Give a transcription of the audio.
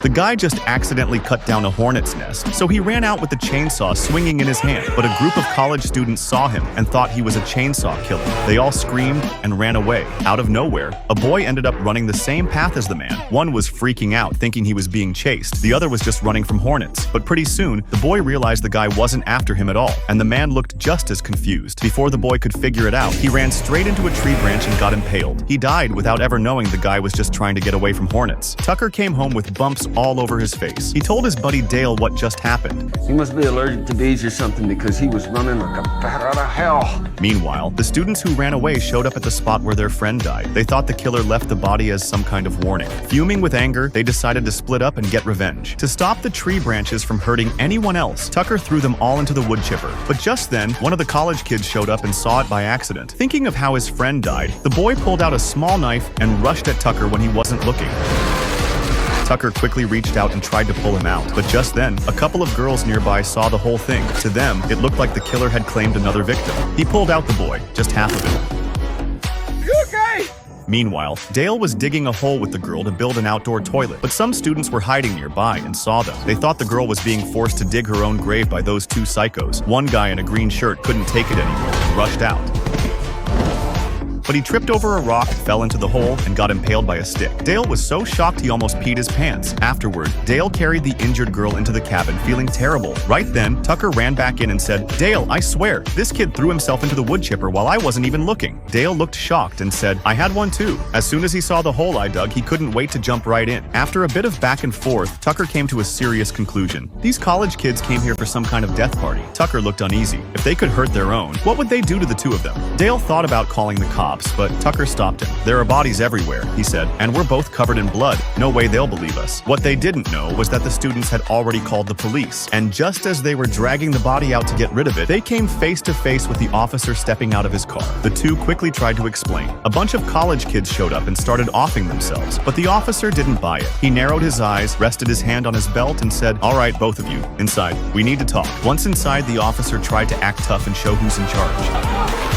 The guy just accidentally cut down a hornet's nest, so he ran out with the chainsaw swinging in his hand, but a group of college students saw him and thought he was a chainsaw killer. They all screamed and ran away. Out of nowhere, a boy ended up running the same path as the man. One was freaking out, thinking he was being chased. The other was just running from hornets. But pretty soon, the boy realized the guy wasn't after him at all, and the man looked just as confused. Before the boy could figure it out, he ran straight into a tree branch and got impaled. He died without ever knowing the guy was just trying to get away from hornets. Tucker came home with bumps all over his face. He told his buddy Dale what just happened. He must be allergic to bees or something because he was running like a bat out of hell. Meanwhile, the students who ran away showed up at the spot where their friend died. They thought the killer left the body as some kind of warning. Fuming with anger, they decided to split up and get revenge. To stop the tree branches from hurting anyone else, Tucker threw them all into the wood chipper. But just then, one of the college kids showed up and saw it by accident. Thinking of how his friend died, the boy pulled out a small knife and rushed at Tucker when he wasn't looking. Tucker quickly reached out and tried to pull him out, but just then, a couple of girls nearby saw the whole thing. To them, it looked like the killer had claimed another victim. He pulled out the boy, just half of it. You okay? Meanwhile, Dale was digging a hole with the girl to build an outdoor toilet, but some students were hiding nearby and saw them. They thought the girl was being forced to dig her own grave by those two psychos. One guy in a green shirt couldn't take it anymore and rushed out. But he tripped over a rock, fell into the hole, and got impaled by a stick. Dale was so shocked he almost peed his pants. Afterward, Dale carried the injured girl into the cabin, feeling terrible. Right then, Tucker ran back in and said, "Dale, I swear, this kid threw himself into the wood chipper while I wasn't even looking." Dale looked shocked and said, "I had one too." As soon as he saw the hole I dug, he couldn't wait to jump right in. After a bit of back and forth, Tucker came to a serious conclusion. These college kids came here for some kind of death party. Tucker looked uneasy. If they could hurt their own, what would they do to the two of them? Dale thought about calling the cops, but Tucker stopped him. "There are bodies everywhere," he said, "and we're both covered in blood. No way they'll believe us." What they didn't know was that the students had already called the police, and just as they were dragging the body out to get rid of it, they came face to face with the officer stepping out of his car. The two quickly tried to explain. A bunch of college kids showed up and started offing themselves, but the officer didn't buy it. He narrowed his eyes, rested his hand on his belt, and said, "All right, both of you, inside. We need to talk." Once inside, the officer tried to act tough and show who's in charge.